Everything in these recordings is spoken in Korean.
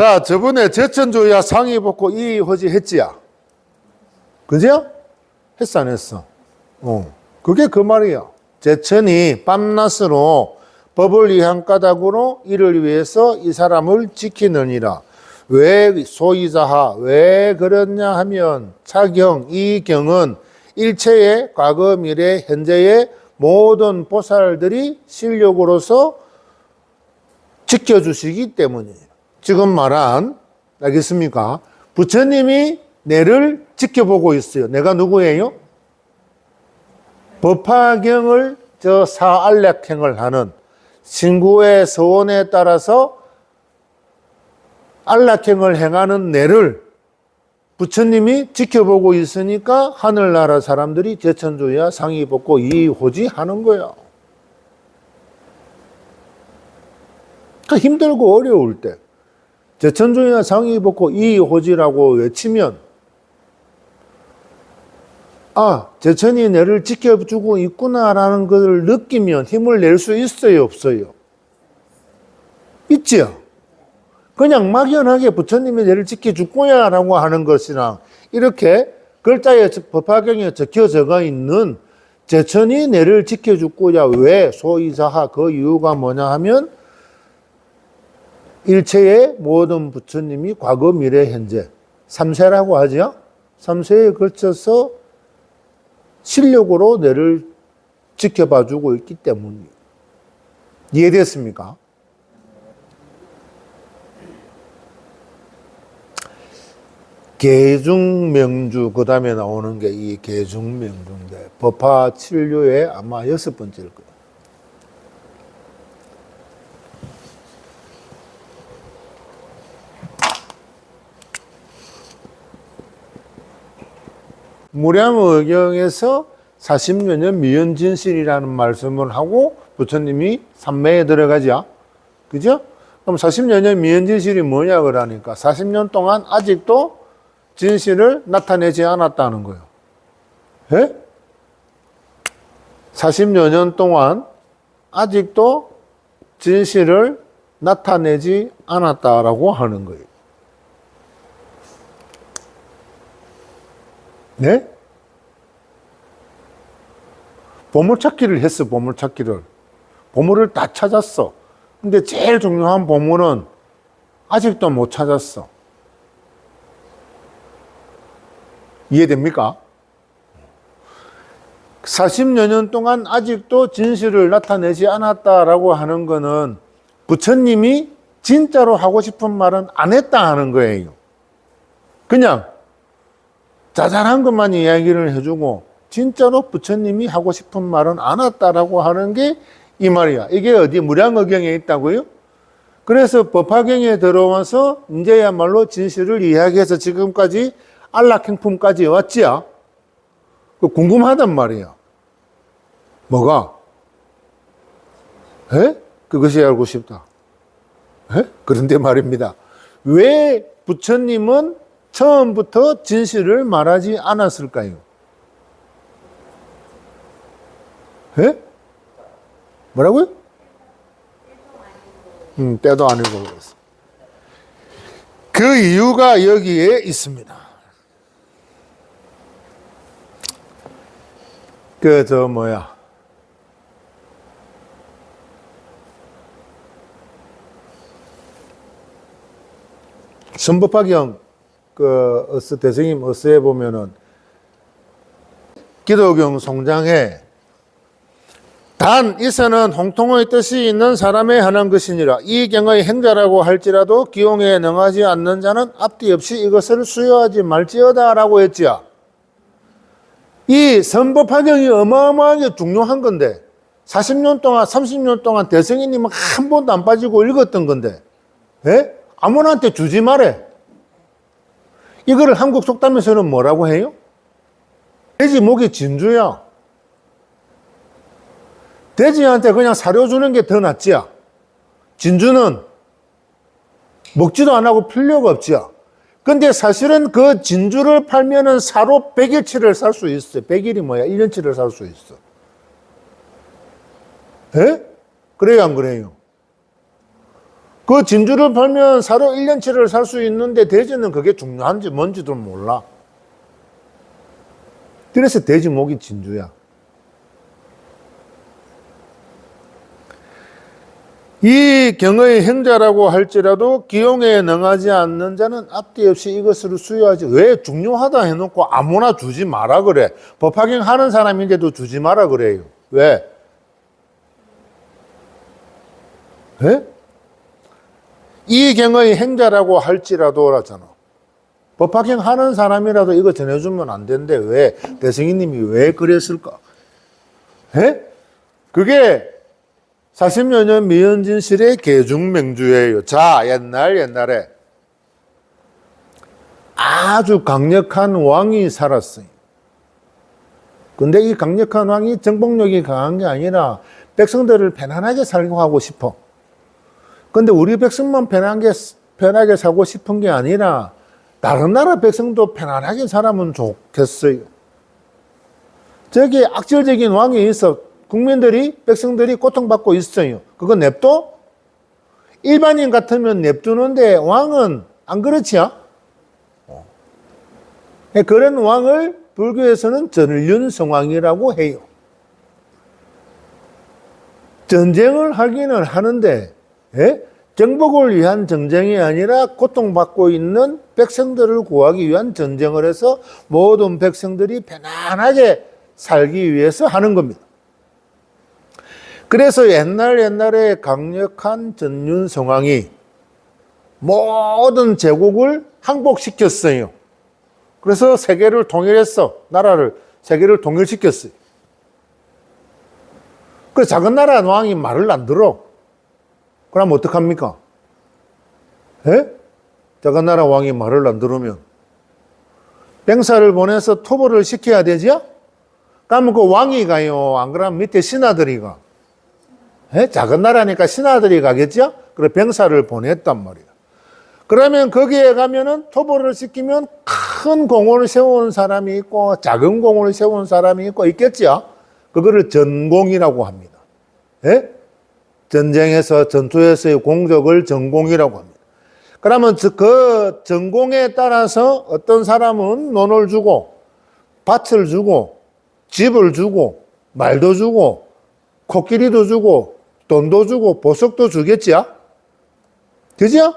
자, 저번에 제천조야 상의복고 이의호지 했지야. 그죠? 했어, 안 했어? 그게 그 말이야. 제천이 밤낮으로 법을 위한 까닭으로 이를 위해서 이 사람을 지키느니라. 왜 소이자하, 왜 그러냐 하면 차경, 이 경은 일체의 과거, 미래, 현재의 모든 보살들이 실력으로서 지켜주시기 때문이에요. 지금 말한, 알겠습니까? 부처님이 내를 지켜보고 있어요. 내가 누구예요? 법화경을 사안락행을 하는 신구의 서원에 따라서 안락행을 행하는 내를 부처님이 지켜보고 있으니까 하늘나라 사람들이 제천조야 상의복고 이의호지 하는 거야. 그러니까 힘들고 어려울 때 제천조야 상의복고 이의호지라고 외치면 아, 제천이 내를 지켜주고 있구나라는 것을 느끼면 힘을 낼 수 있어요, 없어요? 있죠? 그냥 막연하게 부처님이 내를 지켜줄 거야 라고 하는 것이랑 이렇게 글자에 법화경에 적혀져 있는 제천이 내를 지켜줄 거야. 왜? 소이자하. 그 이유가 뭐냐 하면 일체의 모든 부처님이 과거, 미래, 현재 3세라고 하죠. 3세에 걸쳐서 실력으로 내를 지켜봐주고 있기 때문이에요. 이해됐습니까? 계중명주, 그 다음에 나오는 게 이 계중명주인데, 법화 7류의 아마 6번째일 거예요. 무량의경에서 40여 년 미연진실이라는 말씀을 하고 부처님이 삼매에 들어가죠. 그죠? 그럼 40여 년 미연진실이 뭐냐 그러니까 40년 동안 아직도 진실을 나타내지 않았다는 거예요. 예? 40여 년 동안 아직도 진실을 나타내지 않았다라고 하는 거예요. 네? 보물찾기를 했어, 보물찾기를. 보물을 다 찾았어. 근데 제일 중요한 보물은 아직도 못 찾았어. 이해됩니까? 40여 년 동안 아직도 진실을 나타내지 않았다라고 하는 거는 부처님이 진짜로 하고 싶은 말은 안 했다 하는 거예요. 그냥 자잘한 것만 이야기를 해주고 진짜로 부처님이 하고 싶은 말은 안 했다라고 하는 게 이 말이야. 이게 어디 무량의경에 있다고요? 그래서 법화경에 들어와서 이제야말로 진실을 이야기해서 지금까지 안락행품까지 왔지야. 궁금하단 말이야. 뭐가? 에? 그것이 알고 싶다. 에? 그런데 말입니다. 왜 부처님은 처음부터 진실을 말하지 않았을까요? 에? 뭐라고요? 때도 아니고 그랬어. 그 이유가 여기에 있습니다. 선법화경 대승님 어스에 보면은 기도경 송장에 단 이서는 홍통의 뜻이 있는 사람에 한한 것이니라. 이 경의 행자라고 할지라도 기용에 능하지 않는 자는 앞뒤 없이 이것을 수여하지 말지어다 라고 했지요. 이 선법화경이 어마어마하게 중요한 건데 40년 동안 30년 동안 대승이님은 한 번도 안 빠지고 읽었던 건데 예? 아무나한테 주지 말해. 이거를 한국 속담에서는 뭐라고 해요? 돼지 목이 진주야. 돼지한테 그냥 사료 주는 게 더 낫지야. 진주는 먹지도 안 하고 필요가 없지야. 근데 사실은 그 진주를 팔면은 사로 100일치를 살 수 있어. 100일이 뭐야? 1년치를 살 수 있어. 에? 그래요, 안 그래요? 그 진주를 팔면 사로 1년치를 살 수 있는데 돼지는 그게 중요한지 뭔지도 몰라. 그래서 돼지목이 진주야. 이 경의 행자라고 할지라도 기용에 능하지 않는 자는 앞뒤 없이 이것을 수여하지. 왜 중요하다 해놓고 아무나 주지 마라 그래. 법화경 하는 사람인데도 주지 마라 그래요. 왜? 왜? 이 경의 행자라고 할지라도 라잖아. 법화경 하는 사람이라도 이거 전해주면 안 된대. 왜? 대승이님이 왜 그랬을까? 에? 그게 40여 년 미연진실의 계중맹주예요. 자, 옛날에 아주 강력한 왕이 살았어요. 근데 이 강력한 왕이 정복력이 강한 게 아니라 백성들을 편안하게 살고 하고 싶어. 근데 우리 백성만 편하게 살고 싶은 게 아니라 다른 나라 백성도 편안하게 살면 좋겠어요. 저기 악질적인 왕이 있어. 백성들이 고통받고 있어요. 그거 냅둬? 일반인 같으면 냅두는데 왕은 안 그렇지요? 그런 왕을 불교에서는 전륜성왕이라고 해요. 전쟁을 하기는 하는데, 정복을 위한 전쟁이 아니라 고통받고 있는 백성들을 구하기 위한 전쟁을 해서 모든 백성들이 편안하게 살기 위해서 하는 겁니다. 그래서 옛날에 강력한 전륜성왕이 모든 제국을 항복시켰어요. 그래서 세계를 통일했어. 세계를 통일시켰어요. 그 작은 나라 왕이 말을 안 들어. 그럼 어떡합니까? 작은 나라 왕이 말을 안 들으면 병사를 보내서 토벌을 시켜야 되죠? 그러면 그 왕이 가요. 안 그러면 밑에 신하들이 가. 작은 나라니까 신하들이 가겠죠? 그래 병사를 보냈단 말이야. 그러면 거기에 가면은 토벌을 시키면 큰 공을 세운 사람이 있고 작은 공을 세운 사람이 있고 있겠죠? 그거를 전공이라고 합니다. 전투에서의 공적을 전공이라고 합니다. 그러면 그 전공에 따라서 어떤 사람은 논을 주고 밭을 주고 집을 주고 말도 주고 코끼리도 주고 돈도 주고 보석도 주겠지요? 그죠?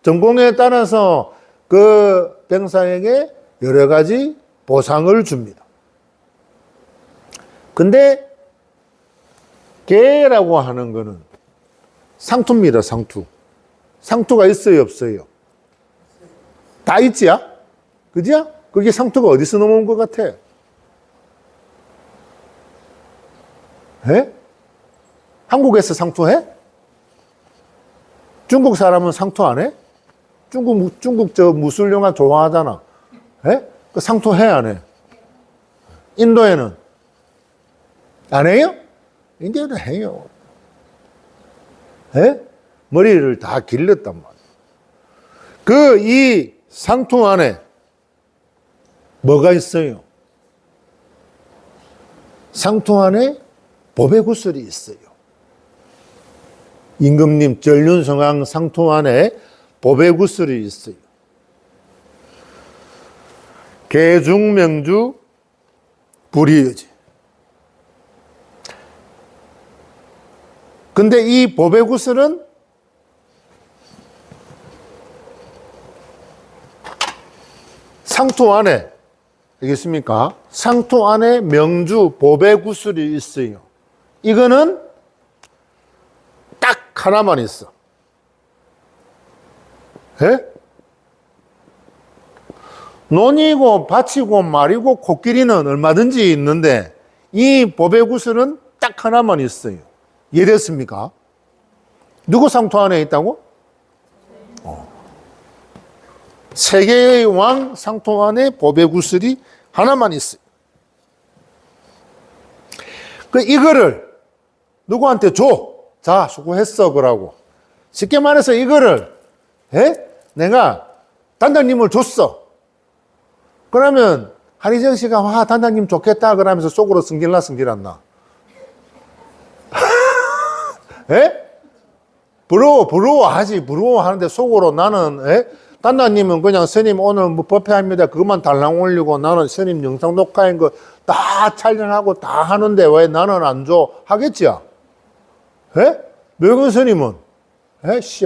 전공에 따라서 그 병사에게 여러 가지 보상을 줍니다. 근데 계라고 하는 거는 상투입니다. 상투가 있어요, 없어요? 다 있지요? 그죠? 그게 상투가 어디서 넘어온 것 같아? 한국에서 상투해? 중국 사람은 상투 안 해? 중국 저 무술 영화 좋아하잖아. 그 상투해, 안 해? 인도에는? 안 해요? 인도에는 해요. 머리를 다 길렀단 말이에요. 이 상투 안에 뭐가 있어요? 상투 안에 법의 구슬이 있어요. 임금님 전륜성왕 상투 안에 법의 구슬이 있어요. 계중명주 불이의지. 근데 이 법의 구슬은 상투 안에, 알겠습니까? 상투 안에 명주 법의 구슬이 있어요. 이거는 딱 하나만 있어. 논이고 밭이고 말이고 코끼리는 얼마든지 있는데 이 법의 구슬은 딱 하나만 있어요. 이해됐습니까? 누구 상투 안에 있다고? 세계의 왕 상투 안에 법의 구슬이 하나만 있어요. 이거를 누구한테 줘. 자, 수고했어. 그러고. 쉽게 말해서 이거를, 내가 단장님을 줬어. 그러면 한희정 씨가, 와, 단장님 좋겠다. 그러면서 속으로 승질나, 승질 안 나? 부러워하지. 부러워하는데 속으로 나는, 단장님은 그냥 스님 오늘 뭐 법회합니다. 그것만 달랑 올리고 나는 스님 영상 녹화한 거 다 촬영하고 다 하는데 왜 나는 안 줘? 하겠지요? 외국 스님은,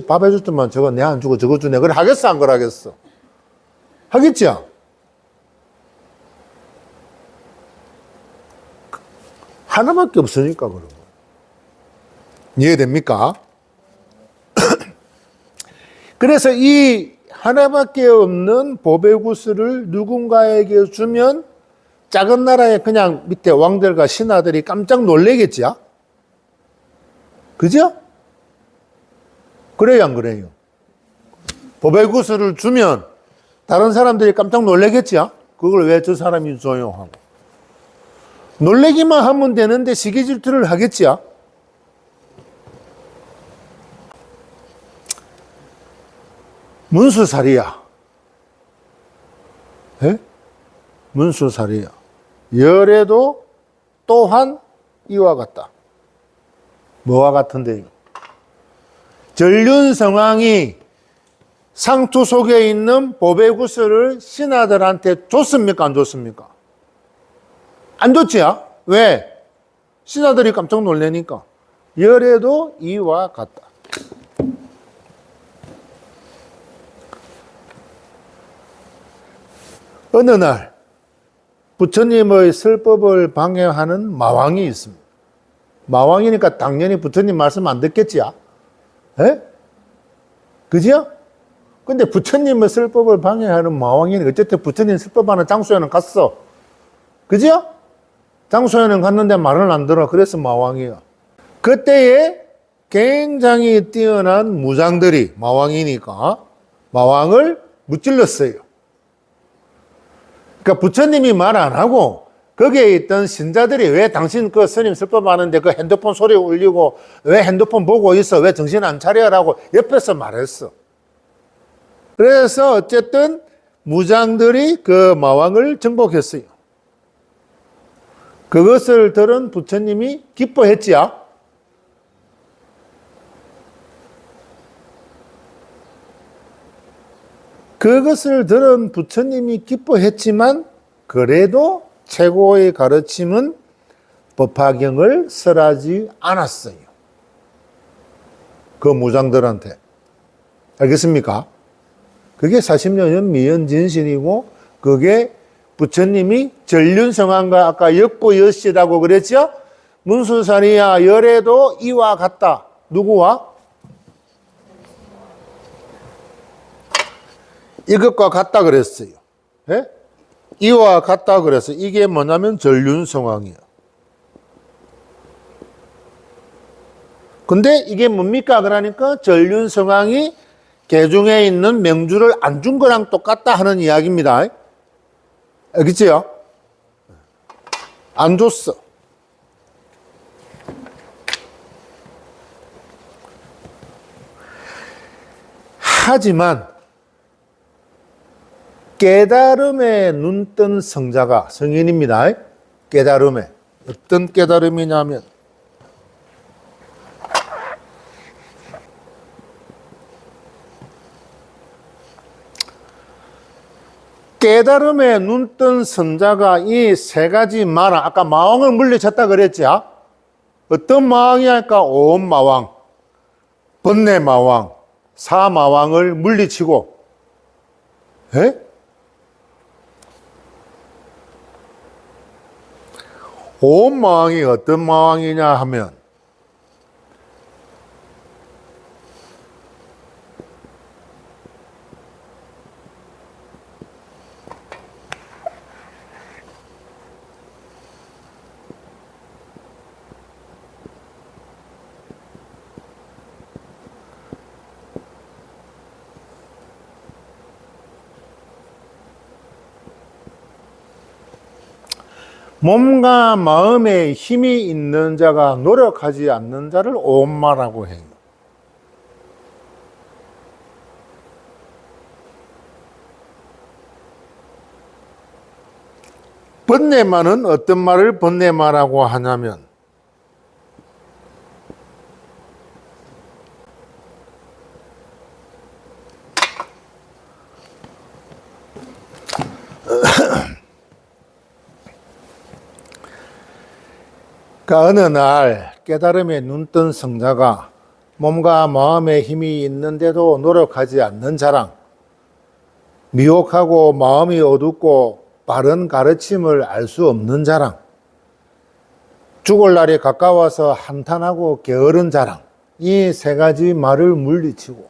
밥 해줬더만 저거 내 안 주고 저거 주네. 그래 하겠어? 안 그러겠어? 하겠지요? 하나밖에 없으니까 그런 거. 이해됩니까? 그래서 이 하나밖에 없는 보배구스를 누군가에게 주면 작은 나라의 그냥 밑에 왕들과 신하들이 깜짝 놀래겠지요? 그죠? 그래요, 안 그래요? 보배구스를 주면 다른 사람들이 깜짝 놀래겠지요? 그걸 왜 저 사람이 줘요? 하고. 놀래기만 하면 되는데 시기 질투를 하겠지요? 문수살이야. 문수살이야. 열애도 또한 이와 같다. 뭐와 같은데요? 전륜성왕이 상투 속에 있는 보배구스를 신하들한테 줬습니까? 안 줬습니까? 안 줬지요? 왜? 신하들이 깜짝 놀라니까. 열애도 이와 같다. 어느 날 부처님의 설법을 방해하는 마왕이 있습니다. 마왕이니까 당연히 부처님 말씀 안 듣겠지요? 그죠? 근데 부처님의 설법을 방해하는 마왕이니까 어쨌든 부처님 설법하는 장소에는 갔어. 그죠? 장소에는 갔는데 말을 안 들어. 그래서 마왕이야. 그때에 굉장히 뛰어난 무장들이 마왕이니까 마왕을 무찔렀어요. 그러니까 부처님이 말 안 하고 거기에 있던 신자들이 왜 당신 그 스님 설법하는데 그 핸드폰 소리 울리고 왜 핸드폰 보고 있어? 왜 정신 안 차려라고 옆에서 말했어. 그래서 어쨌든 무장들이 그 마왕을 정복했어요. 그것을 들은 부처님이 기뻐했지요. 그것을 들은 부처님이 기뻐했지만 그래도 최고의 가르침은 법화경을 설하지 않았어요. 그 무장들한테. 알겠습니까? 그게 40년 미연진실이고 그게 부처님이 전륜성왕과 아까 역부여시라고 그랬죠? 문수살이야 열애도 이와 같다. 누구와? 이것과 같다 그랬어요. 이와 같다 그랬어요. 이게 뭐냐면 전륜성왕이야. 근데 이게 뭡니까? 그러니까 전륜성왕이 개중에 있는 명주를 안 준 거랑 똑같다 하는 이야기입니다. 알겠지요? 안 줬어. 하지만 깨달음에 눈뜬 성자가 성인입니다. 깨달음에. 어떤 깨달음이냐면 깨달음에 눈뜬 선자가 이 세 가지 마랑, 아까 마왕을 물리쳤다 그랬죠? 어떤 마왕이 할까? 오엄마왕, 번뇌마왕, 사마왕을 물리치고, 오엄마왕이 어떤 마왕이냐 하면, 몸과 마음에 힘이 있는 자가 노력하지 않는 자를 오엄마라고 해요. 번뇌마는 어떤 말을 번뇌마라고 하냐면 어느 날 깨달음에 눈뜬 성자가 몸과 마음에 힘이 있는데도 노력하지 않는 자랑, 미혹하고 마음이 어둡고 바른 가르침을 알 수 없는 자랑, 죽을 날이 가까워서 한탄하고 게으른 자랑, 이 세 가지 말을 물리치고,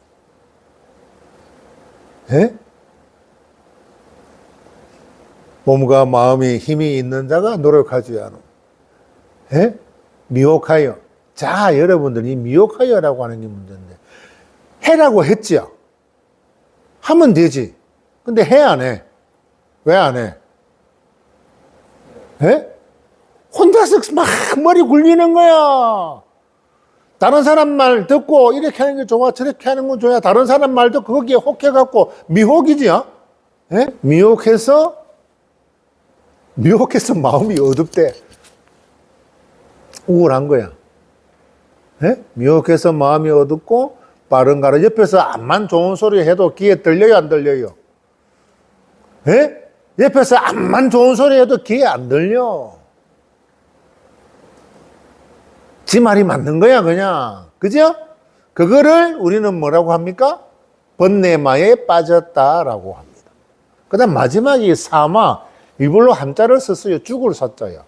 몸과 마음이 힘이 있는 자가 노력하지 않음. 미혹하여. 자, 여러분들이 미혹하여라고 하는 게 문제인데, 해라고 했지요. 하면 되지. 근데 해, 안 해? 왜 안 해? 혼자서 막 머리 굴리는 거야. 다른 사람 말 듣고 이렇게 하는 게 좋아, 저렇게 하는 건 좋아. 다른 사람 말 듣고 거기에 혹해갖고 미혹이지요. 미혹해서 마음이 어둡대. 우울한 거야. 미혹해서 마음이 어둡고 바른 가르. 옆에서 암만 좋은 소리 해도 귀에 들려요, 안 들려요? 옆에서 암만 좋은 소리 해도 귀에 안 들려. 지 말이 맞는 거야, 그냥. 그죠? 그거를 우리는 뭐라고 합니까? 번뇌마에 빠졌다라고 합니다. 그 다음 마지막이 사마. 일부러 한자를 썼어요. 죽을 사자야.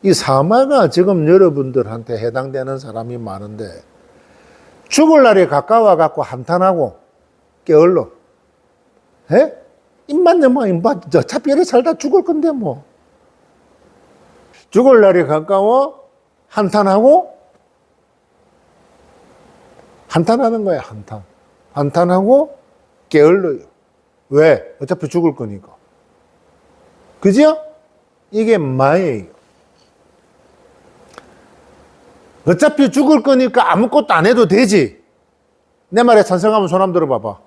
이 사마가 지금 여러분들한테 해당되는 사람이 많은데, 죽을 날이 가까워 갖고 한탄하고 게을러. 입만 내면 입만, 어차피 이래 살다 죽을 건데 뭐. 죽을 날이 가까워 한탄하고, 한탄하는 거야, 한탄. 한탄하고 게을러요. 왜? 어차피 죽을 거니까. 그죠? 이게 마예요. 어차피 죽을 거니까 아무것도 안 해도 되지. 내 말에 찬성하면 손 한번 들어봐봐.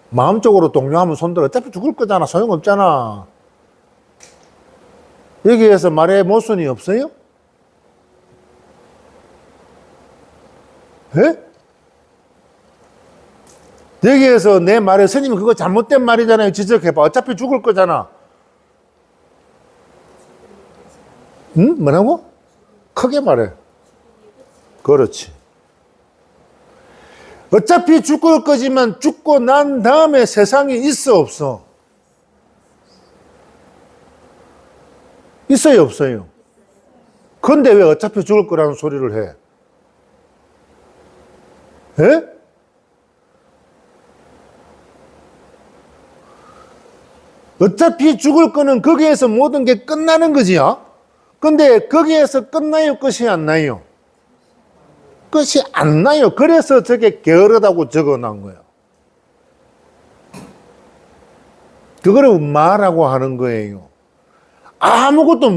마음적으로 동요하면 손 들어. 어차피 죽을 거잖아. 소용없잖아. 여기에서 말의 모순이 없어요? 여기에서 내 말에 스님 그거 잘못된 말이잖아요. 지적해봐. 어차피 죽을 거잖아. 응? 뭐라고? 크게 말해. 그렇지. 어차피 죽을 거지만 죽고 난 다음에 세상이 있어, 없어? 있어요, 없어요? 그런데 왜 어차피 죽을 거라는 소리를 해? 어차피 죽을 거는 거기에서 모든 게 끝나는 거지요? 근데 거기에서 끝나요? 끝이 안 나요? 끝이 안 나요. 그래서 저게 게으르다고 적어놓은 거예요. 그거를 마라고 하는 거예요. 아무것도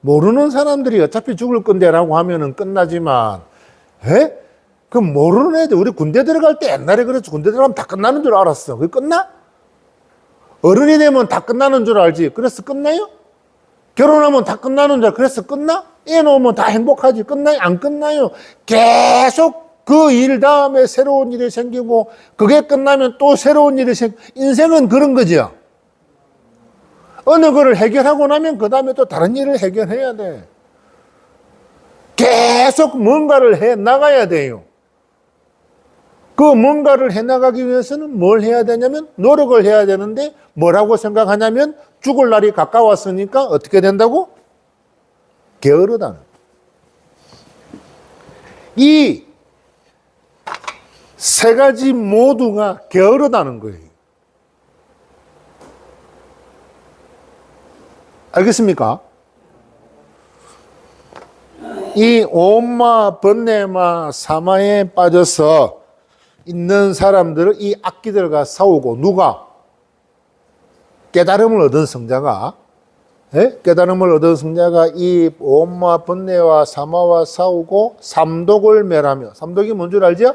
모르는 사람들이 어차피 죽을 건데라고 하면은 끝나지만, 그 모르는 애들, 우리 군대 들어갈 때 옛날에 그랬죠. 군대 들어가면 다 끝나는 줄 알았어. 그게 끝나? 어른이 되면 다 끝나는 줄 알지. 그래서 끝나요? 결혼하면 다 끝나는 줄 알아. 그래서 끝나? 애 놓으면 다 행복하지. 끝나요? 안 끝나요? 계속 그 일 다음에 새로운 일이 생기고, 그게 끝나면 또 새로운 일이 생기고, 인생은 그런 거죠. 어느 거를 해결하고 나면 그 다음에 또 다른 일을 해결해야 돼. 계속 뭔가를 해 나가야 돼요. 그 뭔가를 해 나가기 위해서는 뭘 해야 되냐면 노력을 해야 되는데 뭐라고 생각하냐면 죽을 날이 가까웠으니까 어떻게 된다고? 게으르다는. 이 세 가지 모두가 게으르다는 거예요. 알겠습니까? 이 오마, 번뇌마, 사마에 빠져서 있는 사람들은 이 악기들과 싸우고, 누가? 깨달음을 얻은 성자가, 깨달음을 얻은 성자가 이 오마, 번뇌와 사마와 싸우고 삼독을 멸하며, 삼독이 뭔 줄 알죠?